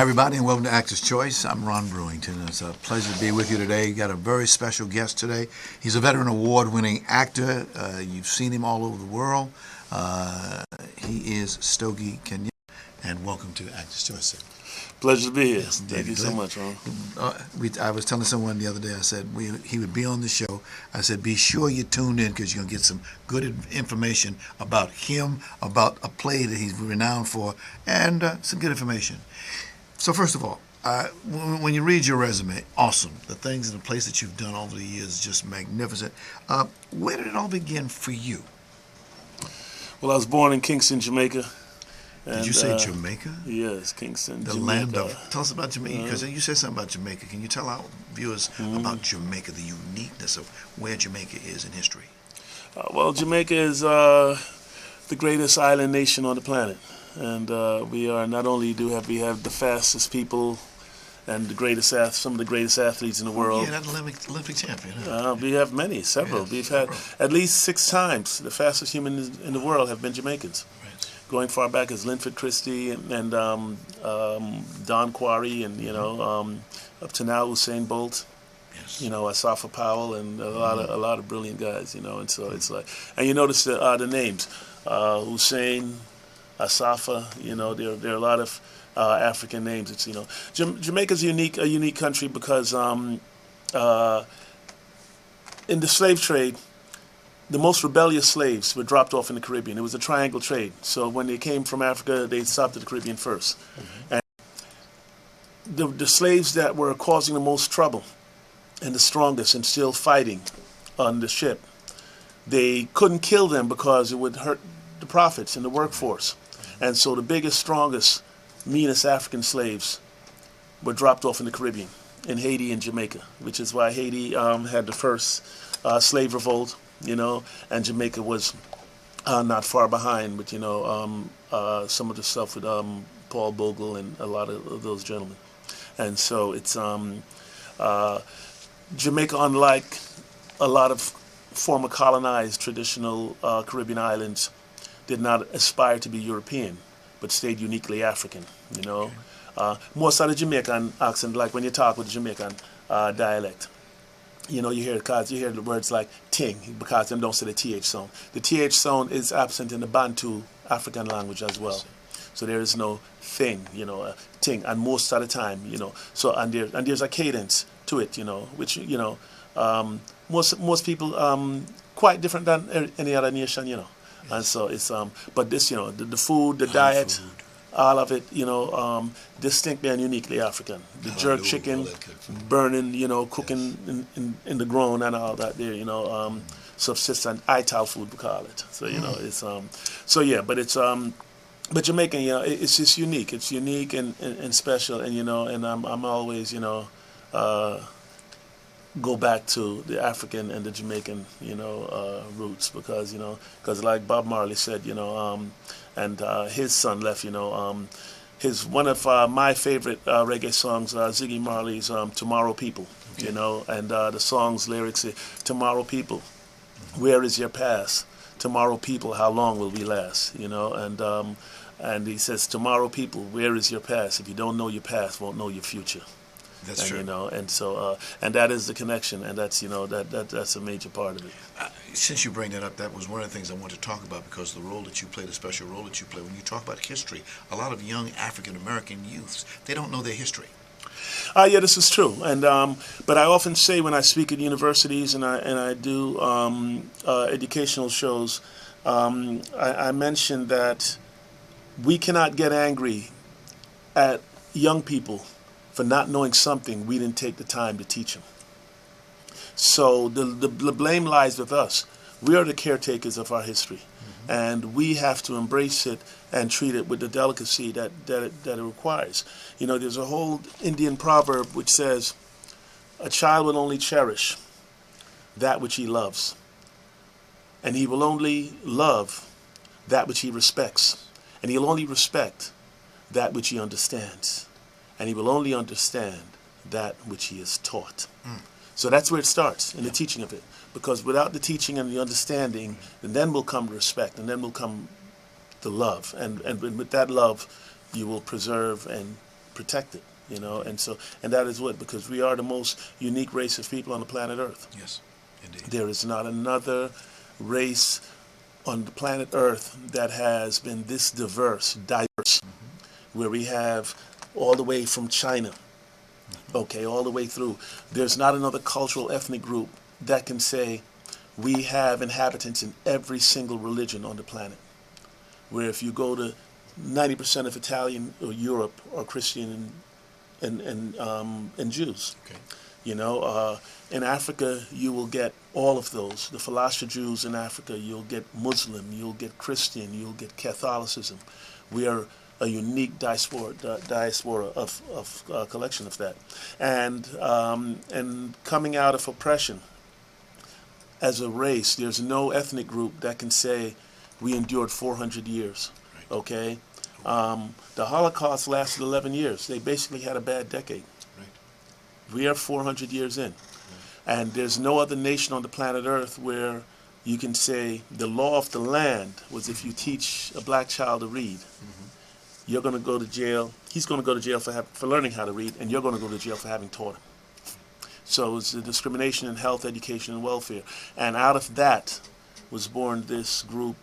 everybody, and welcome to Actor's Choice. I'm Ron Brewington. It's a pleasure to be with you today. Got a very special guest today. He's a veteran award-winning actor. You've seen him all over the world. He is Stogie Kenyatta, and welcome to Actor's Choice, sir. Pleasure to be here. Yes, Thank you so much, Ron. I was telling someone the other day, I said he would be on the show. I said, be sure you tune in because you're going to get some good information about him, about a play that he's renowned for, and some good information. So first of all, when you read your resume, awesome. The things and the place that you've done over the years is just magnificent. Where did it all begin for you? Well, I was born in Kingston, Jamaica. Did you say Jamaica? Yes, Kingston, the Jamaica. Land of. Tell us about Jamaica, because you said something about Jamaica. Can you tell our viewers about Jamaica, the uniqueness of where Jamaica is in history? Well, Jamaica is the greatest island nation on the planet, and we are not only we have the fastest people and some of the greatest athletes in the world. Yeah, that Olympic champion. Huh? We have several. We've had at least 6 times the fastest humans in the world have been Jamaicans. Going far back as Linford Christie and Don Quarry and up to now Usain Bolt, yes. Asafa Powell and a lot of brilliant guys, and so it's like, and you notice the names, Usain, Asafa, there are a lot of African names. It's Jamaica's a unique country because in the slave trade, the most rebellious slaves were dropped off in the Caribbean. It was a triangle trade. So when they came from Africa, they stopped at the Caribbean first. And the slaves that were causing the most trouble and the strongest and still fighting on the ship, they couldn't kill them because it would hurt the profits and the workforce. And so the biggest, strongest, meanest African slaves were dropped off in the Caribbean, in Haiti and Jamaica, which is why Haiti had the first slave revolt. And Jamaica was not far behind, but some of the stuff with Paul Bogle and a lot of those gentlemen. And so it's Jamaica, unlike a lot of former colonized traditional Caribbean islands, did not aspire to be European, but stayed uniquely African. Most of the Jamaican accent, like when you talk with the Jamaican dialect. You hear the words like ting because them don't say the th sound. The th sound is absent in the Bantu African language as well. So there is no thing, ting, and most of the time, So and there's a cadence to it, which most people quite different than any other nation, Yes. And so it's but this, the food, the diet. All of it, distinctly and uniquely African. The jerk chicken, burning, cooking in the ground and all that there, subsistent ITAL food we call it. So it's but Jamaican, it's just unique. It's unique and special, and I'm always go back to the African and the Jamaican roots because like Bob Marley said, and his son left, one of my favorite reggae songs, Ziggy Marley's Tomorrow People, and the song's lyrics say, Tomorrow People, where is your past? Tomorrow People, how long will we last? And he says, Tomorrow People, where is your past? If you don't know your past, won't know your future. That's true. And so, and that is the connection, and that's, that's a major part of it. Since you bring that up, that was one of the things I wanted to talk about because the role that you play, the special role that you play, when you talk about history, a lot of young African-American youths, they don't know their history. Yeah, this is true, and but I often say when I speak at universities and I do educational shows, I mention that we cannot get angry at young people for not knowing something we didn't take the time to teach them. So the blame lies with us. We are the caretakers of our history, and we have to embrace it and treat it with the delicacy that it requires. There's a whole Indian proverb which says, a child will only cherish that which he loves, and he will only love that which he respects, and he'll only respect that which he understands, and he will only understand that which he is taught. So that's where it starts, in the teaching of it. Because without the teaching and the understanding, then will come respect, and then will come the love. And with that love, you will preserve and protect it, and that is what, because we are the most unique race of people on the planet Earth. Yes, indeed. There is not another race on the planet Earth that has been this diverse, where we have all the way from China, okay, all the way through. There's not another cultural ethnic group that can say we have inhabitants in every single religion on the planet. Where if you go to 90% of Italian or Europe are Christian and Jews. Okay. In Africa you will get all of those. The Falasha Jews in Africa, you'll get Muslim, you'll get Christian, you'll get Catholicism. We are a unique diaspora of collection of that, and coming out of oppression as a race, there's no ethnic group that can say we endured 400 years. Right. Okay, the Holocaust lasted 11 years. They basically had a bad decade. Right. We are 400 years in, and there's no other nation on the planet Earth where you can say the law of the land was if you teach a black child to read, you're going to go to jail. He's going to go to jail for learning how to read, and you're going to go to jail for having taught him. So it's a discrimination in health, education, and welfare. And out of that was born this group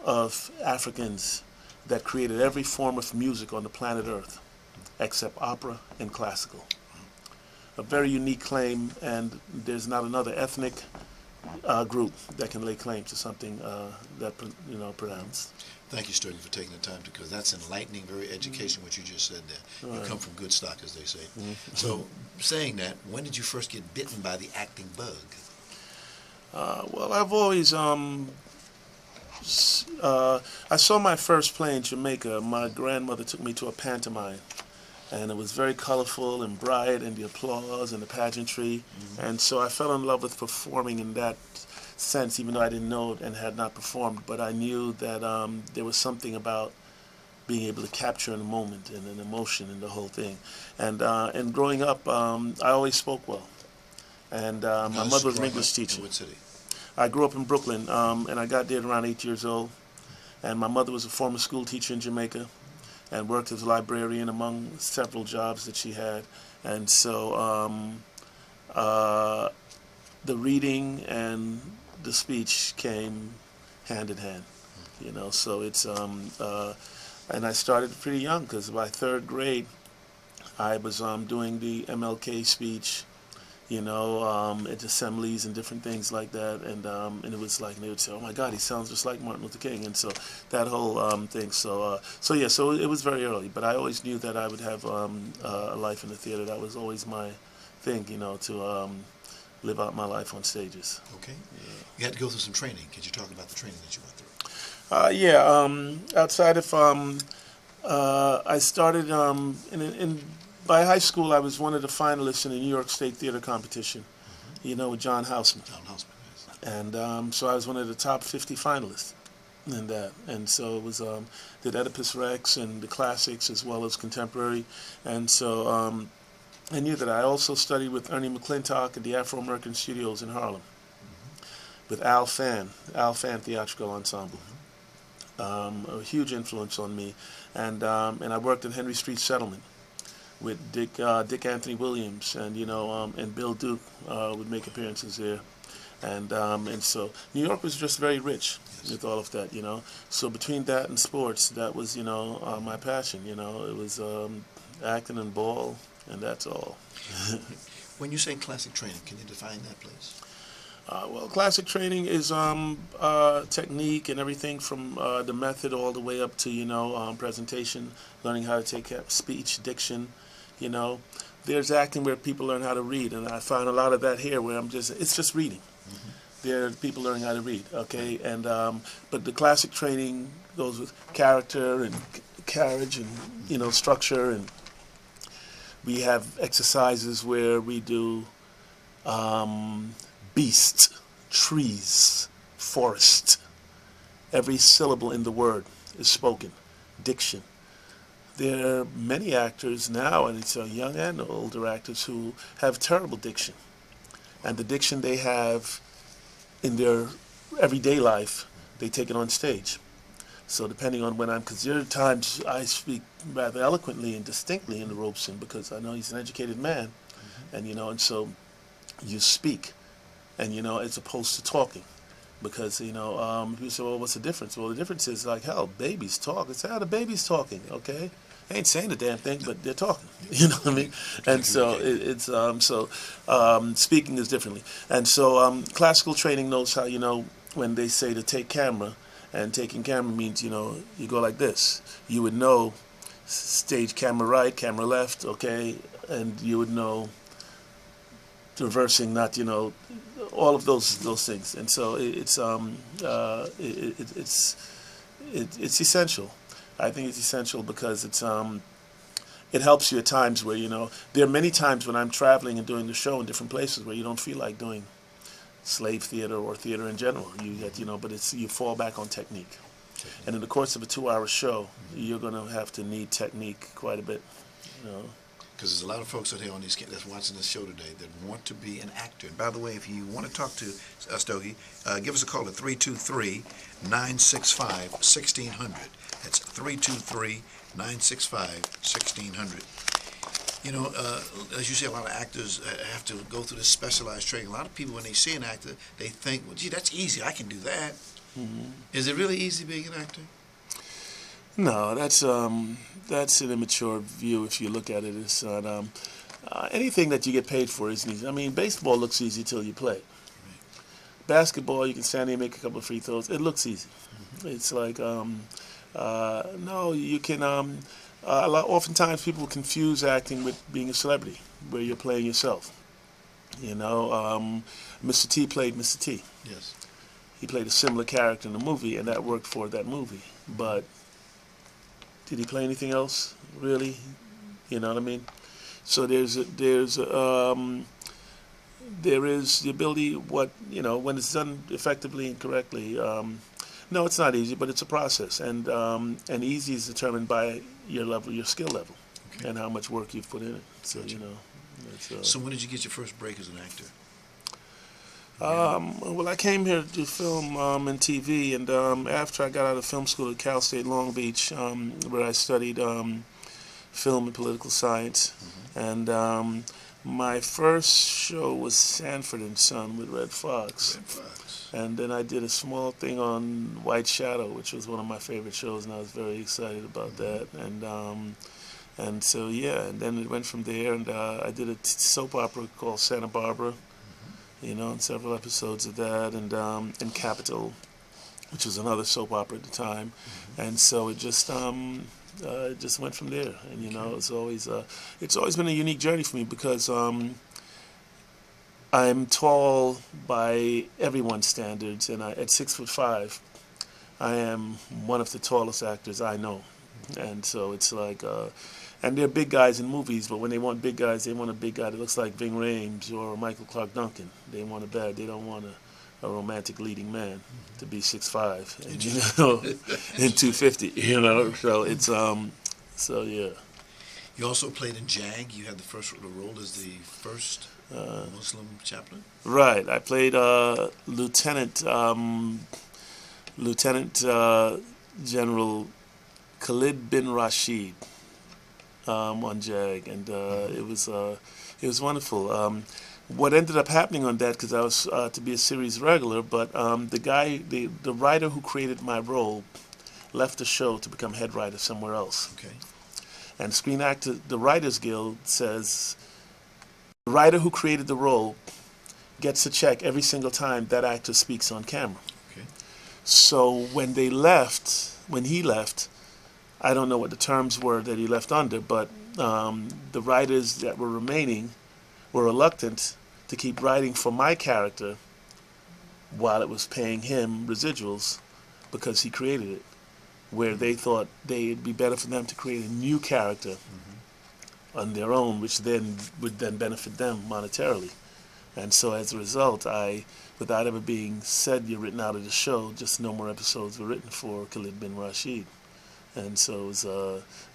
of Africans that created every form of music on the planet Earth, except opera and classical. A very unique claim, and there's not another ethnic group that can lay claim to something that pronounced. Thank you, Stogie, for taking the time, because that's enlightening, very educational, what you just said there. You come from good stock, as they say. So, saying that, when did you first get bitten by the acting bug? Well, I've always, I saw my first play in Jamaica. My grandmother took me to a pantomime, and it was very colorful and bright, and the applause and the pageantry. And so I fell in love with performing in that sense, even though I didn't know it and had not performed. But I knew that there was something about being able to capture a moment and an emotion in the whole thing. And growing up, I always spoke well. And my mother was an English teacher. What city? I grew up in Brooklyn, and I got there at around 8 years old. And my mother was a former school teacher in Jamaica and worked as a librarian among several jobs that she had. And so the reading and the speech came hand in hand, so it's, and I started pretty young, because by third grade, I was doing the MLK speech, at assemblies and different things like that, and it was like, they would say, oh my God, he sounds just like Martin Luther King, and so that whole thing, so it was very early, but I always knew that I would have a life in the theater. That was always my thing, to live out my life on stages. Okay. Yeah. You had to go through some training. Could you talk about the training that you went through? Outside of, I started, by high school, I was one of the finalists in the New York State Theater Competition, with John Houseman. John Houseman, yes. And so I was one of the top 50 finalists in that. And so it was, did Oedipus Rex and the classics as well as contemporary. And so, I knew that. I also studied with Ernie McClintock at the Afro-American Studios in Harlem, with Al Fan Theatrical Ensemble. A huge influence on me. And I worked at Henry Street Settlement with Dick Anthony Williams, and and Bill Duke would make appearances there. And so New York was just very rich with all of that, So between that and sports, that was, my passion, It was acting and ball. And that's all. When you say classic training, can you define that, please? Well, classic training is technique and everything from the method all the way up to, presentation, learning how to take care of speech, diction, There's acting where people learn how to read, and I find a lot of that here where it's just reading. There are people learning how to read, okay? And but the classic training goes with character and carriage and, structure, and we have exercises where we do beasts, trees, forest. Every syllable in the word is spoken. Diction. There are many actors now, and it's young and older actors, who have terrible diction. And the diction they have in their everyday life, they take it on stage. So depending on when because there are times I speak rather eloquently and distinctly in the Robeson because I know he's an educated man, and and so you speak, and as opposed to talking, because people say, well, what's the difference? Well, the difference is like hell, babies talk. It's how the baby's talking, okay? They ain't saying a damn thing, but they're talking. You know what I mean? And so speaking is differently, and so classical training knows how when they say to take camera. And taking camera means, you go like this. You would know stage camera right, camera left, okay? And you would know reversing, not, all of those things. And so it's essential. I think it's essential because it helps you at times where, there are many times when I'm traveling and doing the show in different places where you don't feel like doing slave theater or theater in general. You get, but you fall back on technique. And in the course of a 2-hour show, you're going to have to need technique quite a bit. Because there's a lot of folks out here on that's watching this show today that want to be an actor. And by the way, if you want to talk to Stogie, give us a call at 323-965-1600. That's 323-965-1600. As you say, a lot of actors have to go through this specialized training. A lot of people, when they see an actor, they think, well, gee, that's easy. I can do that. Mm-hmm. Is it really easy being an actor? No, that's an immature view if you look at it. It's not, anything that you get paid for isn't easy. I mean, baseball looks easy till you play. Right. Basketball, you can stand there and make a couple of free throws. It looks easy. Mm-hmm. It's like, no, you can... oftentimes people confuse acting with being a celebrity, where you're playing yourself. Mr. T played Mr. T. Yes. He played a similar character in the movie, and that worked for that movie. But did he play anything else, really? You know what I mean? So there is the ability, when it's done effectively and correctly. No, it's not easy, but it's a process, and easy is determined by your level, your skill level, okay, and how much work you've put in it. So gotcha. So when did you get your first break as an actor? Well, I came here to do film and TV, and after I got out of film school at Cal State Long Beach, where I studied film and political science, mm-hmm, and my first show was Sanford and Son with Red Fox. Red Fox. And then I did a small thing on White Shadow, which was one of my favorite shows, and I was very excited about that. And so and then it went from there, and I did a soap opera called Santa Barbara, and several episodes of that, and Capital, which was another soap opera at the time, mm-hmm, and so it just went from there. And it's always been a unique journey for me because I'm tall by everyone's standards, and at 6'5", I am one of the tallest actors I know. And so it's like, and they're big guys in movies, but when they want big guys, they want a big guy that looks like Ving Rhames or Michael Clark Duncan. They want they don't want a romantic leading man to be 6'5" and and 250. So it's so yeah. You also played in JAG. You had the role as the first Muslim chaplain. Right. I played Lieutenant General Khalid bin Rashid on JAG, and it was wonderful. What ended up happening on that, because I was to be a series regular, but the writer who created my role left the show to become head writer somewhere else. Okay. And the Writers Guild says the writer who created the role gets a check every single time that actor speaks on camera. Okay. So when he left, I don't know what the terms were that he left under, but the writers that were remaining were reluctant to keep writing for my character while it was paying him residuals because he created it, where they thought it'd be better for them to create a new character, mm-hmm, on their own, which then would benefit them monetarily. And so as a result, without ever being said you're written out of the show, just no more episodes were written for Khalid bin Rashid. And so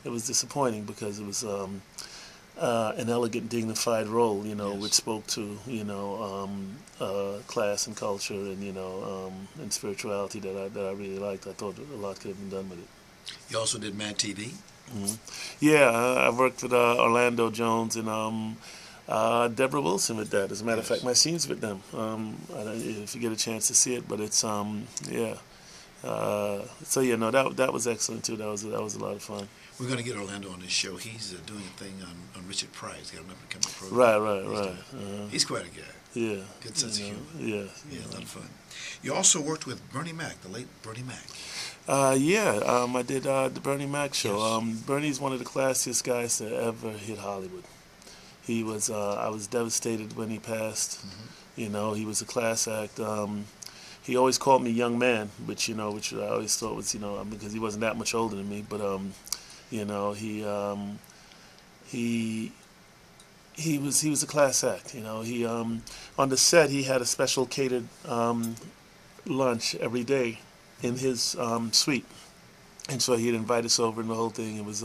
it was disappointing because it was an elegant, dignified role, Yes. which spoke to, class and culture and, and spirituality that I really liked. I thought a lot could have been done with it. You also did Mad TV. Yeah, I worked with Orlando Jones and Deborah Wilson with that. As a matter of Yes. fact, my scenes with them. I don't, if you get a chance to see it, but it's yeah. So yeah, no, that was excellent too. That was a lot of fun. We're going to get Orlando on this show. He's doing a thing on Richard Pryor. He's got an up-and-coming program. Right. He's quite a guy. Yeah. Good sense of humor. Yeah. Yeah, a lot of fun. You also worked with Bernie Mac, the late Bernie Mac. I did the Bernie Mac show. Yes. Bernie's one of the classiest guys to ever hit Hollywood. He was. I was devastated when he passed. Mm-hmm. He was a class act. He always called me young man, which I always thought was because he wasn't that much older than me. But he was a class act. He on the set he had a special catered lunch every day in his suite, and so he'd invite us over and the whole thing. It was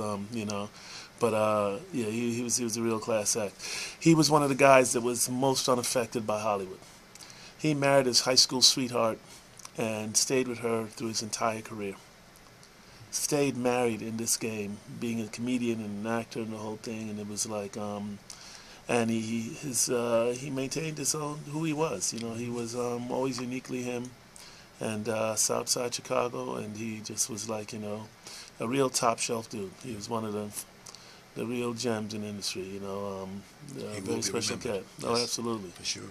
but he was a real class act. He was one of the guys that was most unaffected by Hollywood. He married his high school sweetheart and stayed with her through his entire career. Stayed married in this game, being a comedian and an actor and the whole thing, and it was like and he maintained his own who he was. He was always uniquely him, and Southside Chicago, and he just was like a real top shelf dude. He was one of the real gems in the industry. Very special cat. Oh, Yes, absolutely. for sure.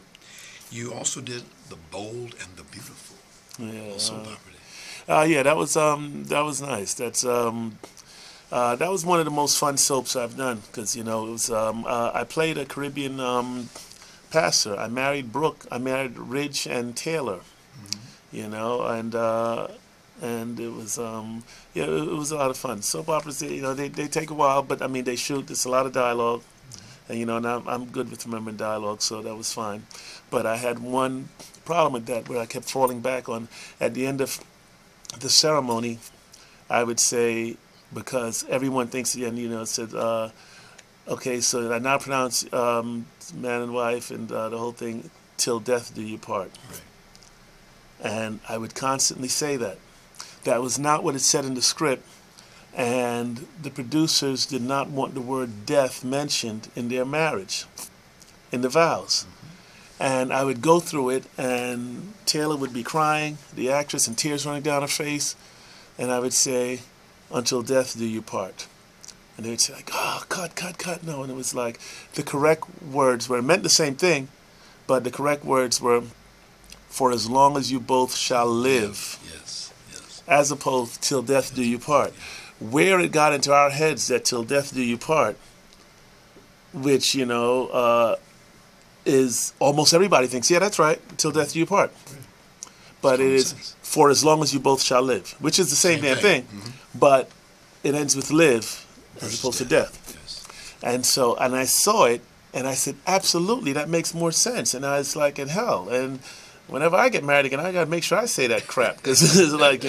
You also did The Bold and the Beautiful. Yeah. Soap opera. Yeah, that was nice. That was one of the most fun soaps I've done because it was I played a Caribbean pastor. I married Ridge and Taylor. And it was it was a lot of fun. Soap operas, they take a while, but I mean they shoot. There's a lot of dialogue, and and I'm good with remembering dialogue, so that was fine. But I had one problem with that where I kept falling back on at the end of the ceremony. I would say, because everyone thinks again, it said, okay, so I now pronounce man and wife and the whole thing, till death do you part. Right. And I would constantly say that. That was not what it said in the script, and the producers did not want the word death mentioned in their marriage, in the vows. And I would go through it, and Taylor would be crying, the actress, and tears running down her face, and I would say, until death do you part. And they would say, like, oh, cut, no. And it was like, the correct words were, it meant the same thing, but the correct words were, for as long as you both shall live. Yes. As opposed, till death do you part. Where it got into our heads that till death do you part, which, is almost everybody thinks, yeah, that's right, till death do you part. But it is sense. For as long as you both shall live, which is the same damn thing. But it ends with live as opposed to death. Yes. And so, and I saw it, and I said, absolutely, that makes more sense. And I was like, in hell. And whenever I get married again, I got to make sure I say that crap, because it's like,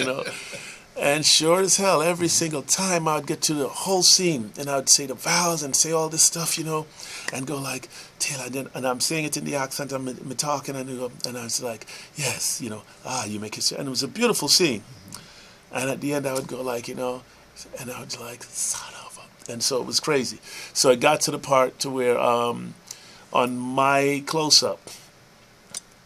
And sure as hell, every single time I would get to the whole scene, and I would say the vows and say all this stuff, and go like, Taylor, and I'm saying it in the accent, I'm talking, and I was like, yes, you make it, and it was a beautiful scene. And at the end, I would go like, and I would like, son of a, and so it was crazy. So it got to the part to where, on my close-up,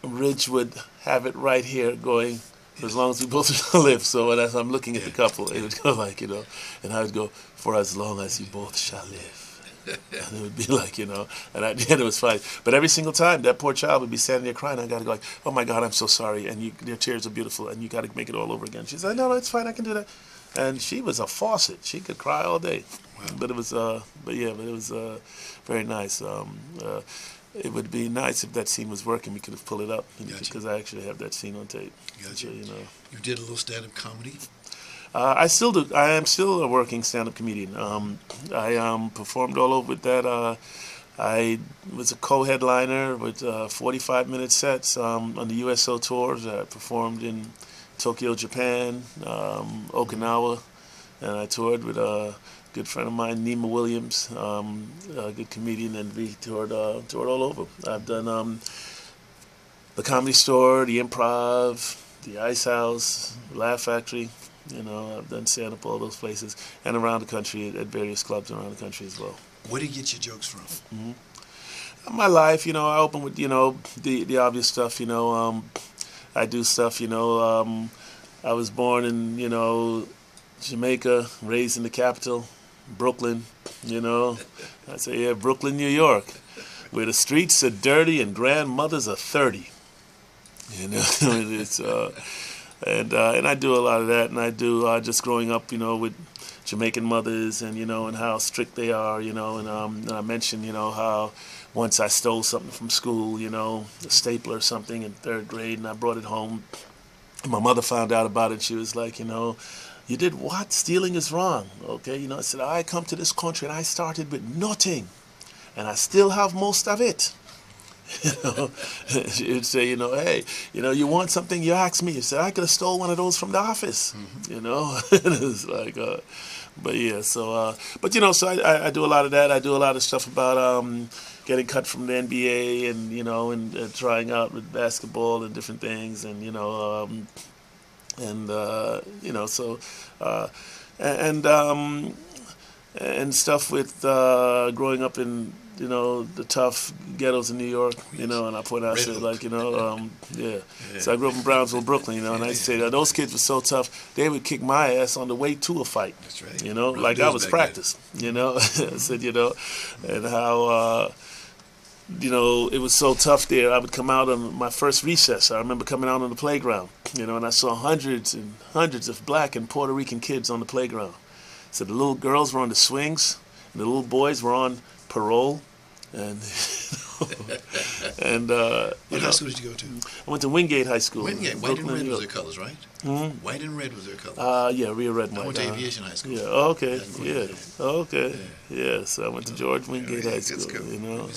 Ridge would have it right here going, for as long as we both live. So as I'm looking at the couple, it would go like, and I would go, for as long as you both shall live. And it would be like, and at the end it was fine. But every single time, that poor child would be standing there crying. I got to go like, oh my God, I'm so sorry. And your tears are beautiful, and you got to make it all over again. She's like, no, it's fine, I can do that. And she was a faucet. She could cry all day. Wow. But it was, it was very nice. It would be nice if that scene was working. We could have pulled it up, because I actually have that scene on tape. Gotcha. So, You did a little stand-up comedy. I still do. I am still a working stand-up comedian. I performed all over with that. I was a co-headliner with 45-minute sets on the USO tours. I performed in Tokyo, Japan, Okinawa, and I toured with good friend of mine, Nima Williams, a good comedian, and we toured all over. I've done the Comedy Store, the Improv, the Ice House, Laugh Factory. I've done stand-up all those places, and around the country at various clubs around the country as well. Where do you get your jokes from? My life, I open with, the obvious stuff, I do stuff, I was born in, Jamaica, raised in the capital, Brooklyn, I say, yeah, Brooklyn, New York, where the streets are dirty and grandmothers are 30. It's and I do a lot of that, and I do just growing up, with Jamaican mothers, and and how strict they are, and I mentioned, how once I stole something from school, a stapler or something in 3rd grade, and I brought it home. And my mother found out about it. She was like, you did what? Stealing is wrong. Okay, I said, I come to this country and I started with nothing, and I still have most of it. She'd say, hey, you want something, you ask me. You said, I could have stole one of those from the office, And it's like, but yeah, so, so I do a lot of that. I do a lot of stuff about getting cut from the NBA and, and trying out with basketball and different things and, so, and stuff with growing up in, the tough ghettos in New York, and I point out, I said, like, yeah. So I grew up in Brownsville, Brooklyn, and I say that those kids were so tough, they would kick my ass on the way to a fight. That's right. Like I was practice, I said, and how, it was so tough there. I would come out on my first recess. I remember coming out on the playground, and I saw hundreds and hundreds of black and Puerto Rican kids on the playground. So the little girls were on the swings, and the little boys were on parole, and and what high school did you go to? I went to Wingate High School. Wingate, white Brooklyn, and red New was York. their colors, right? White and red was their colors. Yeah, real red and I white. went to aviation high school. Yeah, okay, yeah, okay, yeah. So I went to George Wingate High School. That's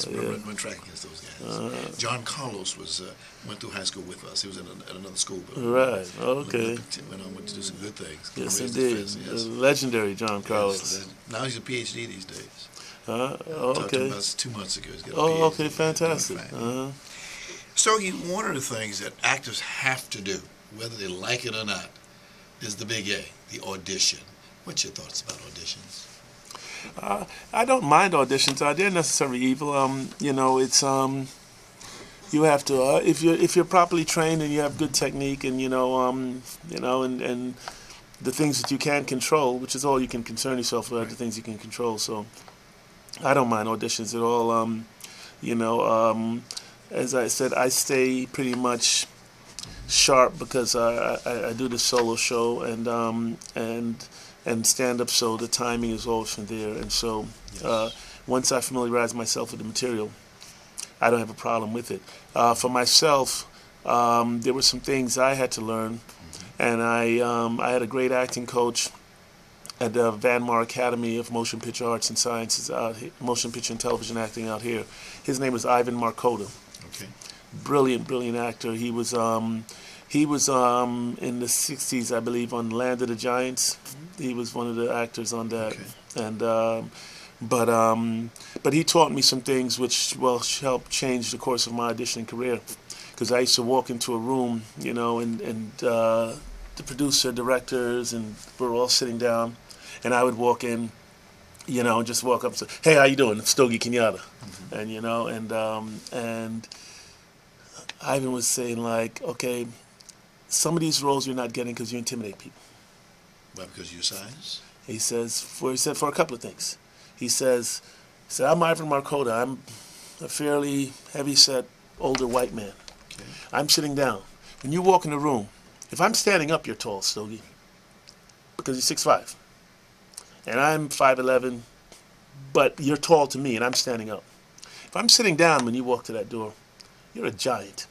cool. Yeah. Went track against those guys. John Carlos went through high school with us. He was at another school. But right. Okay. Went to do some good things. Yes, indeed. Legendary John Carlos. Yes, now he's a PhD these days. Okay. Talked to him about 2 months ago. He's got a Oh, PhD. okay, fantastic. Stogie, one of the things that actors have to do, whether they like it or not, is the big A, the audition. What's your thoughts about auditions? I don't mind auditions. They're necessarily evil. It's you have to if you're properly trained and you have good technique and and the things that you can control, which is all you can concern yourself with, the things you can control. So I don't mind auditions at all. As I said, I stay pretty much sharp because I do the solo show and stand up, so the timing is always from there. And so once I familiarize myself with the material, I don't have a problem with it. For myself, there were some things I had to learn, and I had a great acting coach at the Van Mar Academy of Motion Picture Arts and Sciences out here, motion picture and television acting out here. His name was Ivan Markota. Okay. Brilliant actor. He was in the 60s, I believe, on Land of the Giants. He was one of the actors on that. Okay. And but he taught me some things which helped change the course of my auditioning career. Because I used to walk into a room, and the producer, directors, and we're all sitting down, and I would walk in, and just walk up and say, "Hey, how you doing? It's Stogie Kenyatta," and Ivan was saying, like, okay, some of these roles you're not getting because you intimidate people. Well, because of your size? He said for a couple of things. He said, I'm Ivan Markota. I'm a fairly heavy-set, older white man. Okay. I'm sitting down. When you walk in the room, if I'm standing up, you're tall, Stogie, because you're 6'5". And I'm 5'11", but you're tall to me, and I'm standing up. If I'm sitting down when you walk to that door, you're a giant.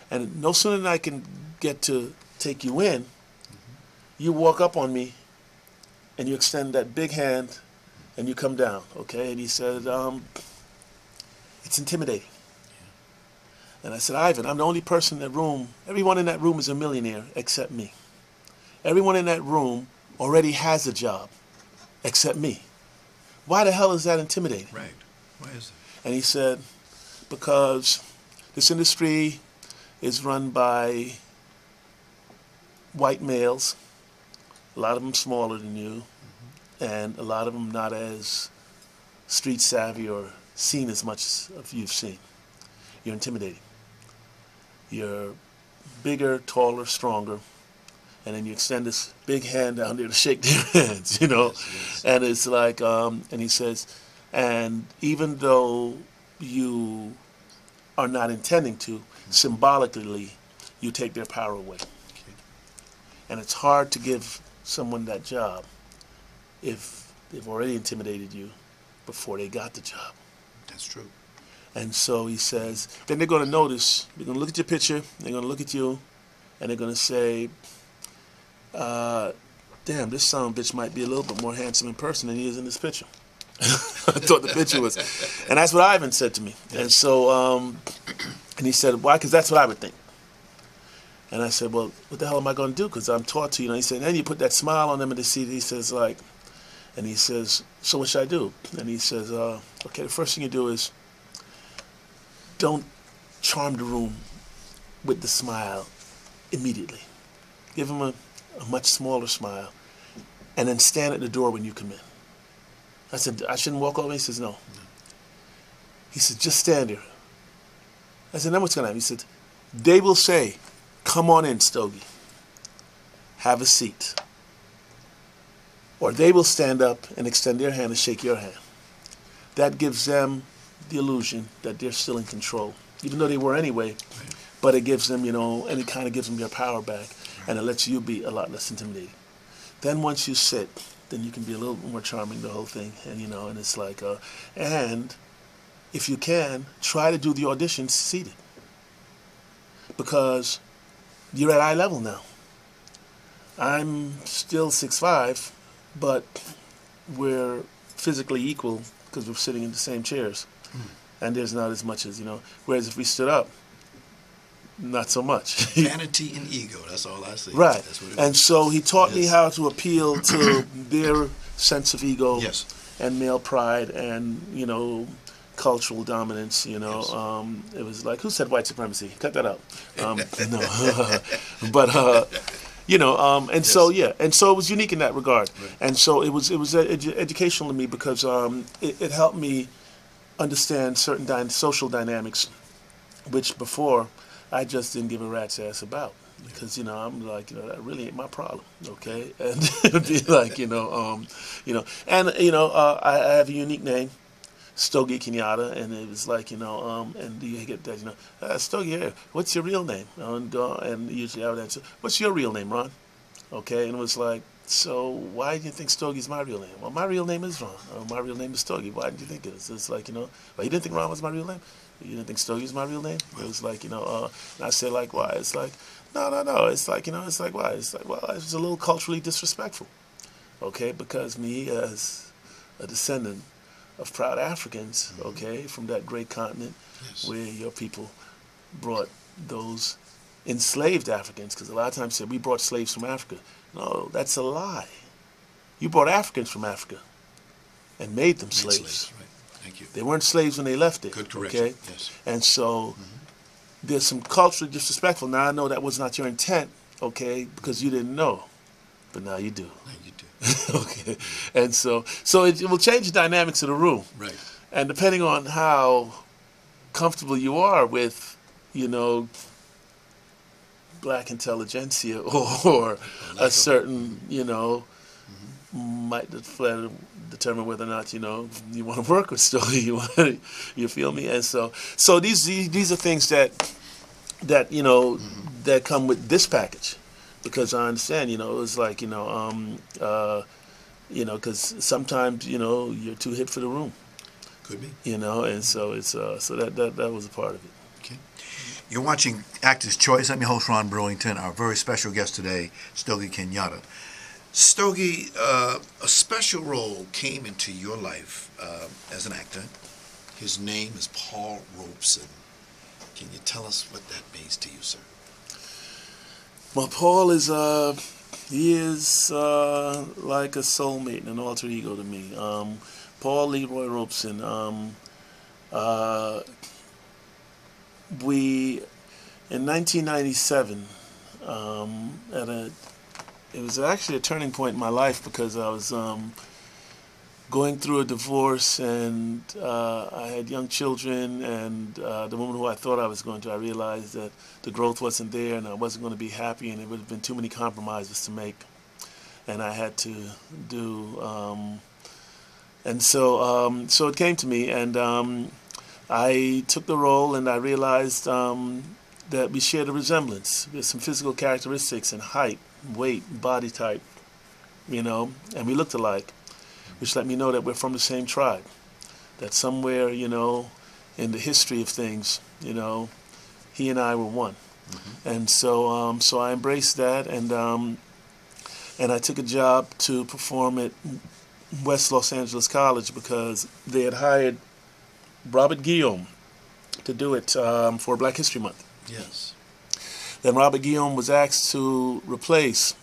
And no sooner than I can get to take you in, you walk up on me, and you extend that big hand, and you come down, okay? And he said, it's intimidating. And I said, Ivan, I'm the only person in that room. Everyone in that room is a millionaire except me. Everyone in that room already has a job. except me. Why the hell is that intimidating? Right. Why is that? And he said, because this industry is run by white males, a lot of them smaller than you, and a lot of them not as street savvy or seen as much as you've seen. You're intimidating. You're bigger, taller, stronger, and then you extend this big hand down there to shake their hands, you know. Yes. And it's like, and he says, and even though you are not intending to, symbolically, you take their power away. Okay. And it's hard to give someone that job if they've already intimidated you before they got the job. That's true. And so he says, then they're going to notice, they're going to look at your picture, they're going to look at you, and they're going to say, damn, this son of a bitch might be a little bit more handsome in person than he is in this picture. I thought the picture was. And that's what Ivan said to me. And so, and he said, why? Because that's what I would think. And I said, well, what the hell am I going to do? Because I'm taught to, you know. He said, and then you put that smile on them and they see, he says, like, and he says, so what should I do? And he says, okay, the first thing you do is don't charm the room with the smile immediately. Give them a much smaller smile, and then stand at the door when you come in. I said, I shouldn't walk over? He says, no. He said, just stand there. I said, then what's going to happen? He said, they will say, come on in, Stogie. Have a seat. Or they will stand up and extend their hand and shake your hand. That gives them the illusion that they're still in control, even though they were anyway. Right. But it gives them, you know, and it kind of gives them their power back, right. And it lets you be a lot less intimidating. Then once you sit, then you can be a little more charming, the whole thing, and you know, and it's like, and if you can, try to do the auditions seated, because you're at eye level now. I'm still 6'5", but we're physically equal because we're sitting in the same chairs. And there's not as much as, you know, whereas if we stood up, not so much. Vanity and ego, that's all I see. Right. That's what and so he taught me how to appeal to their sense of ego, yes. And male pride and, you know, cultural dominance, you know. Yes. It was like, who said white supremacy? Cut that out. No. But, you know, and yes. So, yeah, and so it was unique in that regard. Right. And so it was educational to me because it helped me understand certain social dynamics, which before I just didn't give a rat's ass about, because you know I'm like, you know, that really ain't my problem, okay? And it'd be like, you know, and you know, I have a unique name, Stogie Kenyatta, and it was like, you know, and you get that, you know, Stogie, here, what's your real name? And usually I would answer, what's your real name, Ron? Okay, and it was like, so why do you think Stogie's my real name? Well, my real name is Ron. My real name is Stogie. Why did you think it is? It's like, you know, well, you didn't think Ron was my real name? You didn't think Stogie's my real name? It was like, you know, and I said, like, why? It's like, no. It's like, you know, it's like, why? It's like, well, it was a little culturally disrespectful, okay? Because me as a descendant of proud Africans, okay, from that great continent, yes, where your people brought those enslaved Africans, because a lot of times say we brought slaves from Africa. No, that's a lie. You brought Africans from Africa and made them slaves. Right. Thank you. They weren't slaves when they left it. Good correction. Okay? Yes. And so there's some culturally disrespectful. Now I know that was not your intent, okay, because you didn't know, but now you do. Now you do. Okay. And so it will change the dynamics of the room. Right. And depending on how comfortable you are with, you know, black intelligentsia or a certain, you know, might determine whether or not, you know, you want to work with Stogie. You feel me? And so these are things that you know, that come with this package, because I understand, you know, it's like, you know, because sometimes, you know, you're too hip for the room. Could be. You know, and so it's so that was a part of it. Okay. You're watching Actor's Choice. I'm your host, Ron Brewington. Our very special guest today, Stogie Kenyatta. Stogie, a special role came into your life as an actor. His name is Paul Robeson. Can you tell us what that means to you, sir? Well, Paul is He is like a soulmate and an alter ego to me. Paul Leroy Robeson. We in 1997 it was actually a turning point in my life because I was going through a divorce and I had young children, and the woman who I thought I was going to, I realized that the growth wasn't there and I wasn't going to be happy, and it would have been too many compromises to make, and I had to do and so it came to me, and I took the role, and I realized that we shared a resemblance. There's some physical characteristics in height, weight, body type, and we looked alike, which let me know that we're from the same tribe. That somewhere, in the history of things, he and I were one. Mm-hmm. And so I embraced that, and I took a job to perform at West Los Angeles College because they had hired Robert Guillaume to do it for Black History Month. Yes. Then Robert Guillaume was asked to replace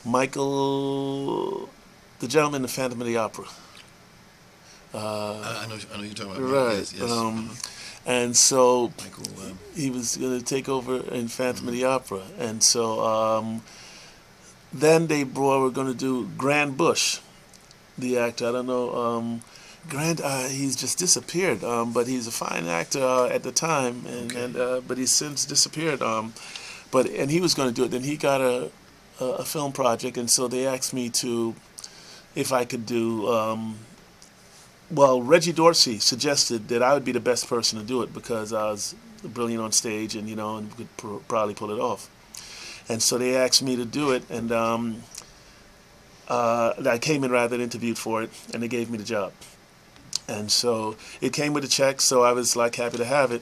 Michael, the gentleman in the Phantom of the Opera. I know you're talking about. Right. Yes. And so Michael, he was going to take over in Phantom of the Opera. And so then they were going to do Grant Bush, the actor. I don't know. Grant, he's just disappeared, but he's a fine actor at the time, but he's since disappeared. And he was going to do it. Then he got a film project, and so they asked me if I could do. Well, Reggie Dorsey suggested that I would be the best person to do it because I was brilliant on stage, and and could probably pull it off. And so they asked me to do it, and I came in rather than interviewed for it, and they gave me the job. And so it came with a check, so I was happy to have it.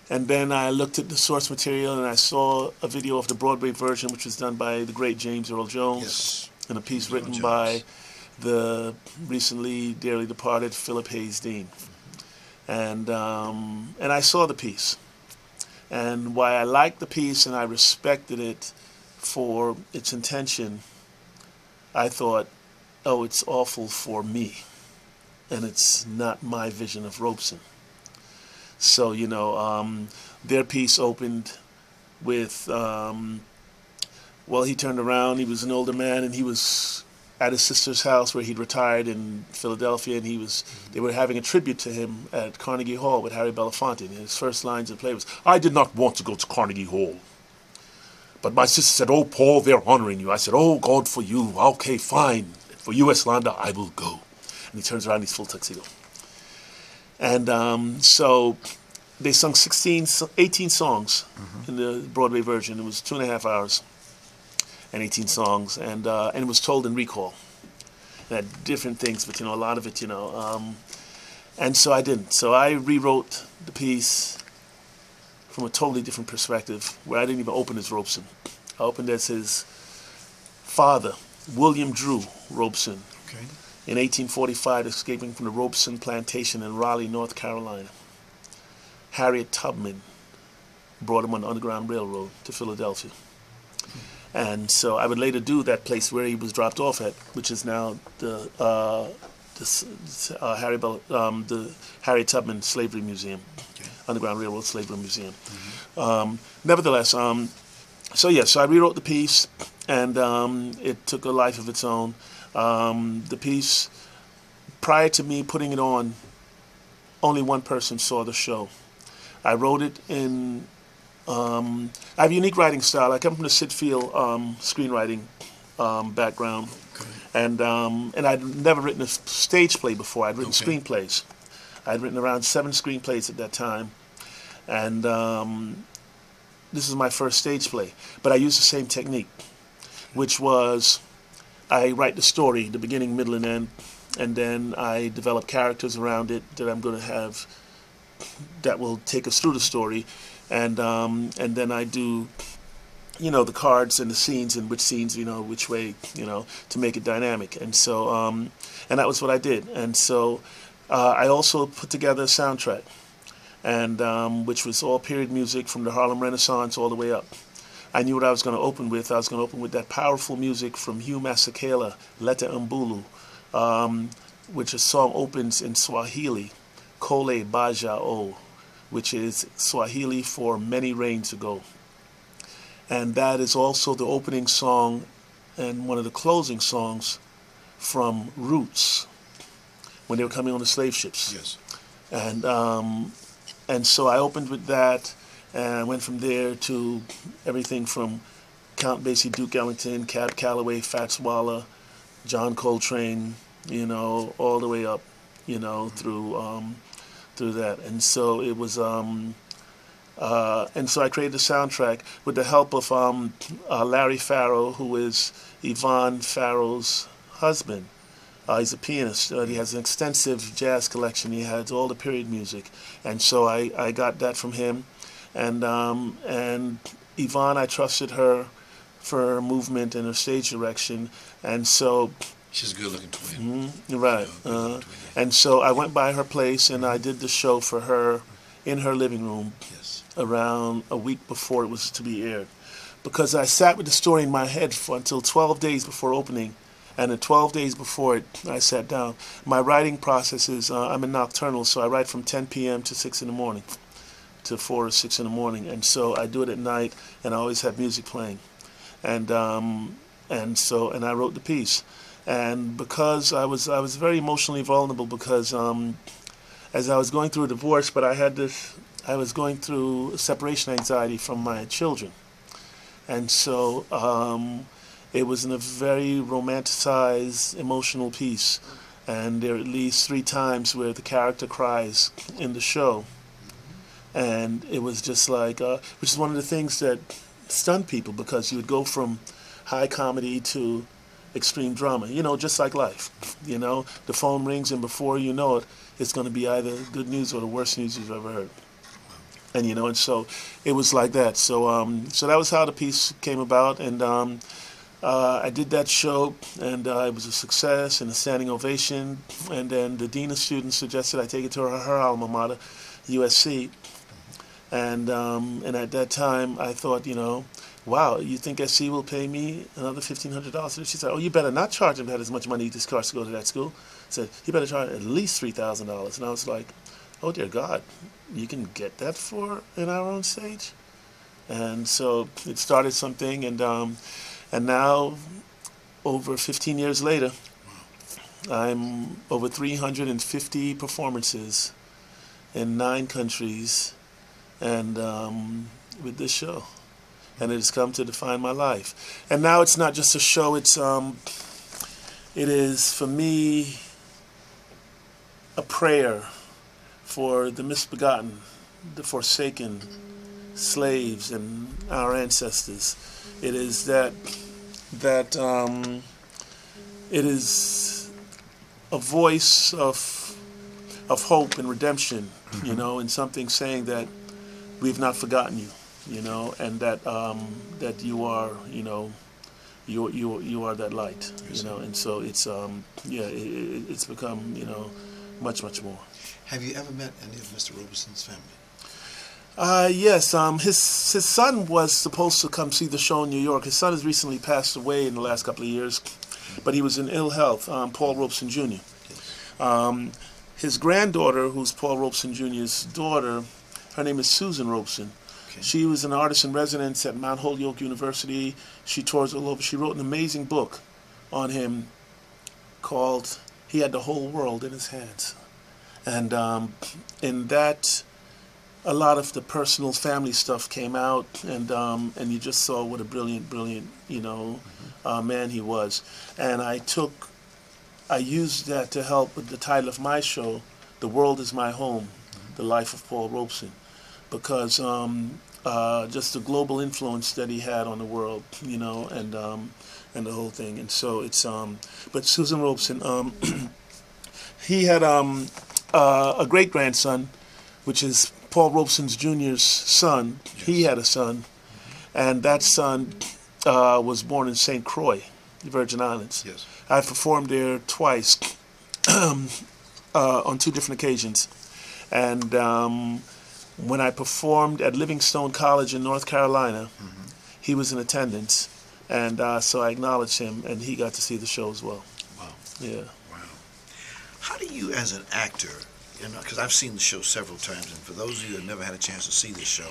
And then I looked at the source material, and I saw a video of the Broadway version, which was done by the great James Earl Jones, yes, and a piece written by the recently dearly departed Philip Hayes Dean. And I saw the piece. And why I liked the piece and I respected it for its intention, I thought, oh, it's awful for me. And it's not my vision of Robeson. So, their piece opened with, he turned around, he was an older man, and he was at his sister's house where he'd retired in Philadelphia, and they were having a tribute to him at Carnegie Hall with Harry Belafonte, and his first lines of the play was, "I did not want to go to Carnegie Hall. But my sister said, oh, Paul, they're honoring you." I said, "Oh, God, for you. Okay, fine. For you, Eslanda, I will go." And he turns around, he's full tuxedo. And so they sung 18 songs in the Broadway version. It was 2.5 hours and 18 songs, and it was told in recall. It had different things, but a lot of it, and so I didn't. So I rewrote the piece from a totally different perspective, where I didn't even open as Robeson. I opened as his father, William Drew Robeson. Okay. In 1845, escaping from the Robeson plantation in Raleigh, North Carolina. Harriet Tubman brought him on the Underground Railroad to Philadelphia. And so I would later do that place where he was dropped off at, which is now the Harriet Tubman Slavery Museum, okay. Underground Railroad Slavery Museum. Mm-hmm. Nevertheless, so I rewrote the piece, and it took a life of its own. The piece, prior to me putting it on, only one person saw the show. I wrote it in, I have a unique writing style. I come from the Sid Field screenwriting background, okay. And I'd never written a stage play before. I'd written screenplays. I'd written around 7 screenplays at that time, and this is my first stage play. But I used the same technique, which was I write the story, the beginning, middle, and end, and then I develop characters around it that I'm going to have that will take us through the story, and then I do, the cards and the scenes and which scenes, which way, to make it dynamic, and so and that was what I did, and so I also put together a soundtrack, and which was all period music from the Harlem Renaissance all the way up. I knew what I was going to open with. I was going to open with that powerful music from Hugh Masekela, Leta Mbulu, which a song opens in Swahili, Kole Baja O, which is Swahili for many rains ago. And that is also the opening song and one of the closing songs from Roots, when they were coming on the slave ships. Yes. And so I opened with that, and I went from there to everything from Count Basie, Duke Ellington, Cab Calloway, Fats Waller, John Coltrane, all the way up, through that. And so it was, and so I created the soundtrack with the help of Larry Farrow, who is Yvonne Farrow's husband. He's a pianist. He has an extensive jazz collection. He has all the period music, and so I got that from him. And Yvonne, I trusted her for her movement and her stage direction, and so she's a good-looking twin. Right. And so I went by her place and I did the show for her in her living room. Yes. Around a week before it was to be aired, because I sat with the story in my head until 12 days before opening. And the 12 days before it, I sat down. My writing process is, I'm a nocturnal, so I write from 10 p.m. to 6 in the morning, to 4 or 6 in the morning. And so I do it at night, and I always have music playing. And I wrote the piece. And because I was very emotionally vulnerable, because as I was going through a divorce, but I was going through separation anxiety from my children. And so it was in a very romanticized, emotional piece. And there are at least 3 times where the character cries in the show. And it was just like, which is one of the things that stunned people, because you would go from high comedy to extreme drama, just like life. The phone rings, and before you know it, it's going to be either good news or the worst news you've ever heard. And and so it was like that. So so that was how the piece came about, and I did that show, and it was a success and a standing ovation. And then the dean of students suggested I take it to her alma mater, USC. And at that time, I thought, wow, you think SC will pay me another $1,500? She said, oh, you better not charge him that as much money this costs to go to that school. I said, you better charge at least $3,000. And I was like, oh, dear God, you can get that for an hour on stage? And so it started something, and now, over 15 years later, I'm over 350 performances in 9 countries, and with this show. And it has come to define my life. And now it's not just a show, it is, for me, a prayer for the misbegotten, the forsaken, slaves, and our ancestors. It is that it is a voice of hope and redemption, and something saying that we've not forgotten you, and that that you are, you are that light, and so it's it's become much more. Have you ever met any of Mr. Robeson's family? Yes, his son was supposed to come see the show in New York. His son has recently passed away in the last couple of years, but he was in ill health, Paul Robeson Jr. Yes. His granddaughter, who's Paul Robeson Jr.'s daughter, her name is Susan Robeson. Okay. She was an artist in residence at Mount Holyoke University. She tours all over. She wrote an amazing book on him called He Had the Whole World in His Hands. And in that, a lot of the personal family stuff came out, and you just saw what a brilliant, man he was. And I used that to help with the title of my show, The World Is My Home, The Life of Paul Robeson, because just the global influence that he had on the world, and the whole thing. And so it's, but Susan Robeson, he had a great-grandson, which is Paul Robeson Jr.'s son. Yes. He had a son, and that son was born in St. Croix, the Virgin Islands. Yes. I performed there twice on 2 different occasions. And when I performed at Livingstone College in North Carolina, he was in attendance, and so I acknowledged him, and he got to see the show as well. Wow. Yeah. Wow. How do you, as an actor, because I've seen the show several times, and for those of you that never had a chance to see this show,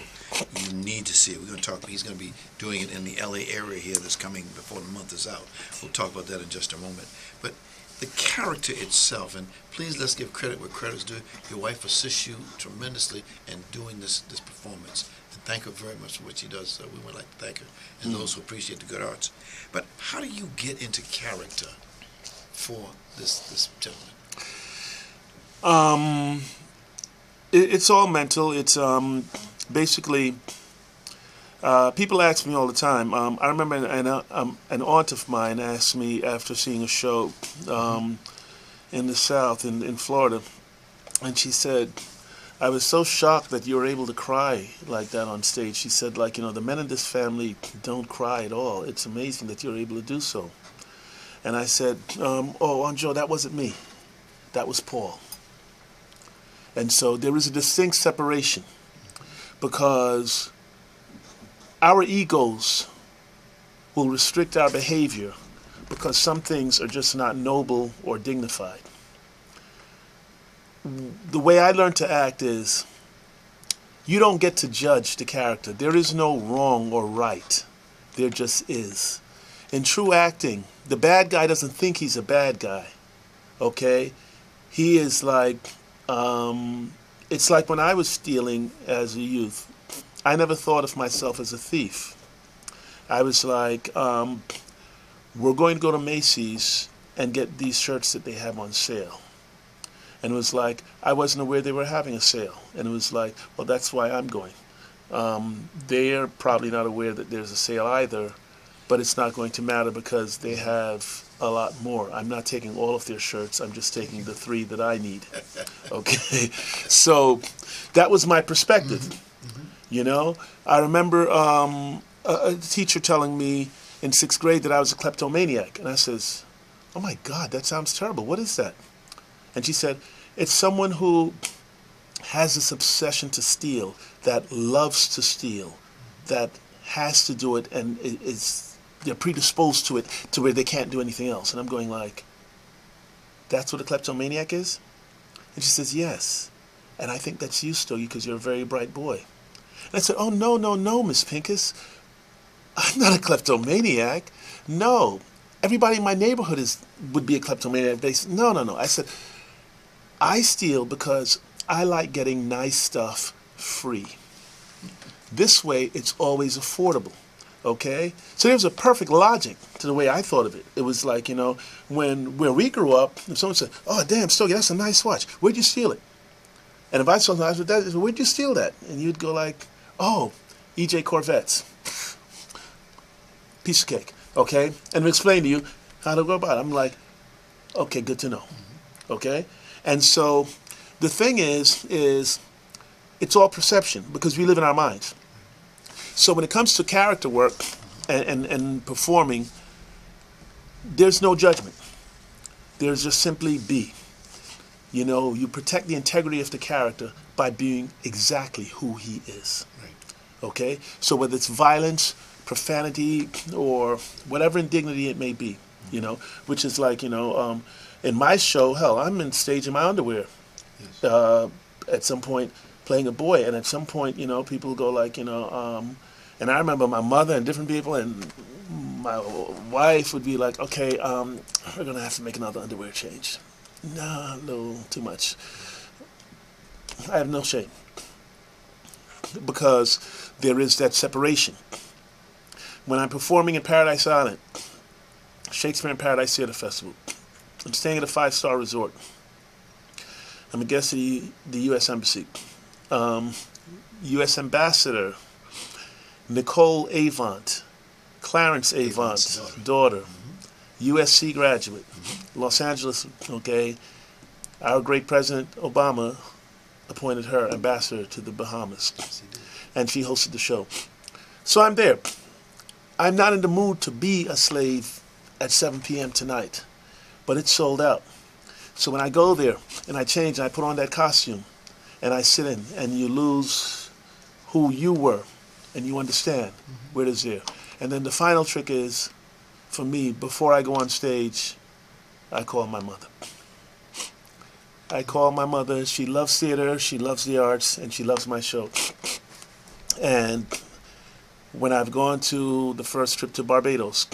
you need to see it. We're going to talk. He's going to be doing it in the L.A. area here that's coming before the month is out. We'll talk about that in just a moment. But the character itself, and please let's give credit where credit's due. Your wife assists you tremendously in doing this performance. And thank her very much for what she does. We would like to thank her and those who appreciate the good arts. But how do you get into character for this gentleman? It's all mental. It's basically people ask me all the time. I remember an aunt of mine asked me after seeing a show in the South, in Florida, and she said, I was so shocked that you were able to cry like that on stage. She said, like, the men in this family don't cry at all. It's amazing that you're able to do so. And I said, oh, Aunt Jo, that wasn't me. That was Paul. And so there is a distinct separation because our egos will restrict our behavior because some things are just not noble or dignified. The way I learned to act is you don't get to judge the character. There is no wrong or right. There just is. In true acting, the bad guy doesn't think he's a bad guy. Okay? He is like, it's like when I was stealing as a youth. I never thought of myself as a thief. I was like, we're going to go to Macy's and get these shirts that they have on sale. And it was like, I wasn't aware they were having a sale. And it was like, well, that's why I'm going. They're probably not aware that there's a sale either, but it's not going to matter because they have a lot more. I'm not taking all of their shirts. I'm just taking the 3 that I need. Okay? So that was my perspective. I remember a teacher telling me in 6th grade that I was a kleptomaniac. And I says, oh my God, that sounds terrible. What is that? And she said, it's someone who has this obsession to steal, that loves to steal, that has to do it and they're predisposed to it to where they can't do anything else. And I'm going like, that's what a kleptomaniac is? And she says, yes. And I think that's you, Stogie, because you're a very bright boy. And I said, oh, no, Miss Pincus. I'm not a kleptomaniac. No. Everybody in my neighborhood would be a kleptomaniac. They said, no. I said, I steal because I like getting nice stuff free. This way, it's always affordable. Okay? So there's a perfect logic to the way I thought of it. It was like, when we grew up, if someone said, oh, damn, Stogie, that's a nice watch. Where'd you steal it? And if I saw something, I said, where'd you steal that? And you'd go like, oh, EJ Corvettes. Piece of cake. Okay? And we explain to you how to go about it. I'm like, okay, good to know. Okay? And so the thing is it's all perception because we live in our minds. So when it comes to character work and performing, there's no judgment. There's just simply be. You protect the integrity of the character by being exactly who he is. Right. Okay? So whether it's violence, profanity, or whatever indignity it may be, which is like, in my show, hell, I'm in stage in my underwear. Yes. At some point playing a boy, and at some point, people go like, and I remember my mother and different people, and my wife would be like, okay, we're gonna have to make another underwear change. No, too much. I have no shame because there is that separation. When I'm performing in Paradise Island, Shakespeare in Paradise Theater Festival, I'm staying at a 5-star resort. I'm a guest of the U.S. Embassy. U.S. Ambassador Nicole Avant, Clarence Avant's daughter, USC graduate, Los Angeles, okay. Our great President Obama appointed her ambassador to the Bahamas, and she hosted the show. So I'm there. I'm not in the mood to be a slave at 7 p.m. tonight, but it's sold out. So when I go there and I change and I put on that costume and I sit in and you lose who you were and you understand where it is there. And then the final trick is, for me, before I go on stage, I call my mother. I call my mother. She loves theater, she loves the arts, and she loves my show. And when I've gone to the first trip to Barbados,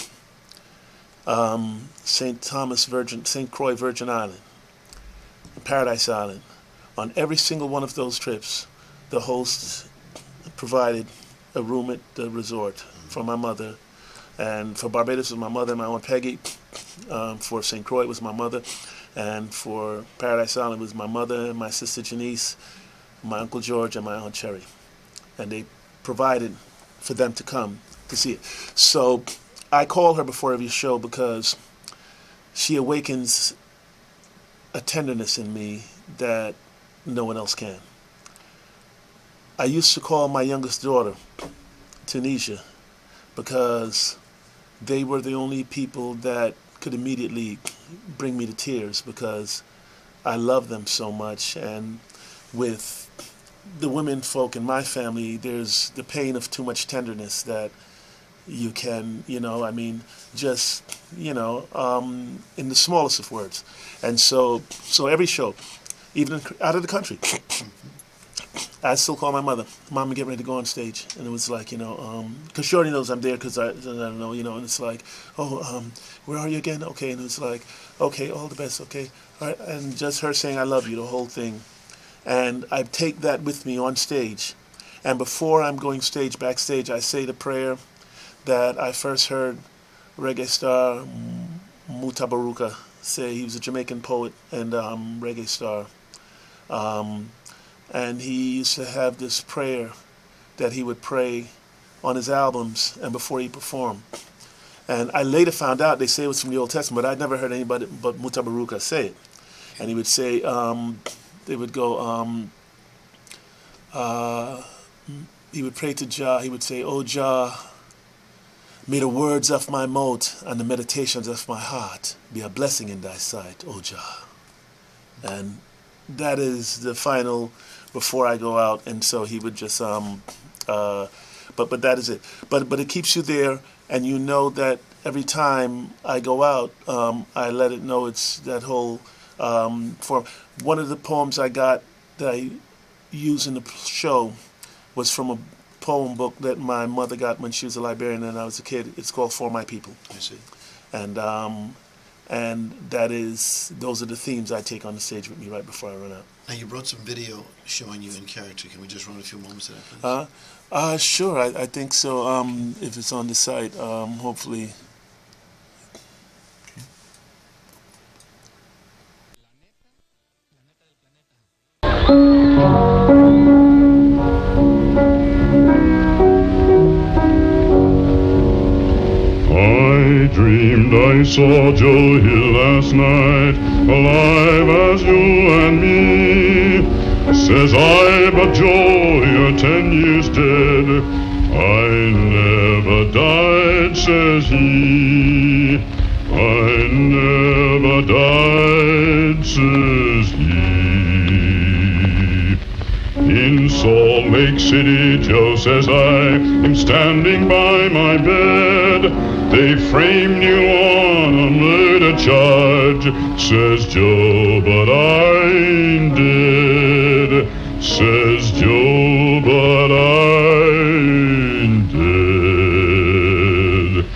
St. Croix Virgin Island, Paradise Island, on every single one of those trips, the host provided a room at the resort for my mother. And for Barbados it was my mother and my Aunt Peggy. For St. Croix it was my mother. And for Paradise Island it was my mother and my sister Janice, my Uncle George, and my Aunt Cherry. And they provided for them to come to see it. So I call her before every show because she awakens a tenderness in me that no one else can. I used to call my youngest daughter, Tunisia, because they were the only people that could immediately bring me to tears because I love them so much. And with the women folk in my family, there's the pain of too much tenderness that you can, just, in the smallest of words. And so every show, even out of the country, I still call my mother. Mom, I'm getting ready to go on stage. And it was like, because she already knows I'm there because I don't know, and it's like, where are you again? Okay, and it's like, okay, all the best, okay. All right. And just her saying, I love you, the whole thing. And I take that with me on stage. And before I'm going backstage, I say the prayer that I first heard reggae star Mutabaruka say. He was a Jamaican poet and reggae star. And he used to have this prayer that he would pray on his albums and before he performed. And I later found out, they say it was from the Old Testament, but I'd never heard anybody but Mutabaruka say it. And he would say, they would go, he would pray to Jah, he would say, "O Jah, may the words of my mouth and the meditations of my heart be a blessing in thy sight, O Jah." And that is the final before I go out. And so he would just, but that is it. But it keeps you there, and you know that every time I go out, I let it know it's that whole form. One of the poems I got that I use in the show was from a poem book that my mother got when she was a librarian and I was a kid. It's called For My People. I see. And those are the themes I take on the stage with me right before I run out. Now you brought some video showing you in character. Can we just run a few moments of that, please? Sure, I think so. If it's on the site, hopefully. I dreamed I saw Joe Hill last night, alive as you and me. Says I, but Joe, you're 10 years dead. I never died, says he. I never died, says he. In Salt Lake City, Joe says I am standing by my bed. They framed you on a murder charge, says Joe, but I ain't dead. Says Joe, but I ain't dead.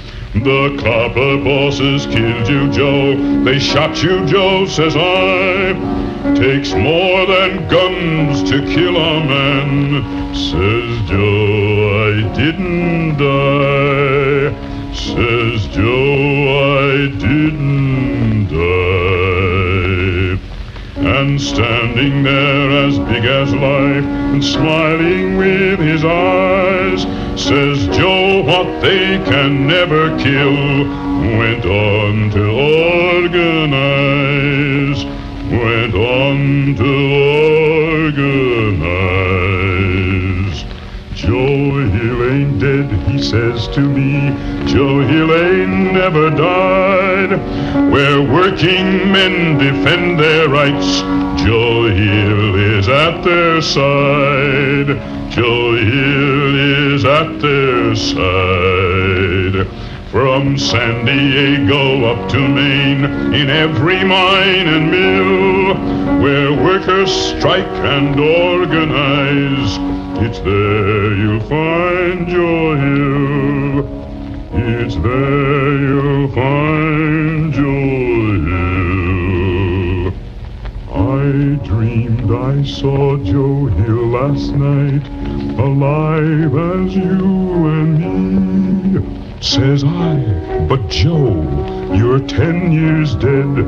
The copper bosses killed you, Joe. They shot you, Joe, says I. Takes more than guns to kill a man, says Joe, I didn't die. Says Joe, I didn't die. And standing there as big as life and smiling with his eyes, says Joe, what they can never kill went on to organize. Went on to organize. Joe Hill ain't dead, he says to me. Joe Hill ain't never died. Where working men defend their rights, Joe Hill is at their side. Joe Hill is at their side. From San Diego up to Maine, in every mine and mill, where workers strike and organize, it's there you'll find Joe Hill. It's there you'll find Joe Hill. I dreamed I saw Joe Hill last night, alive as you and me. Says I, but Joe, you're 10 years dead.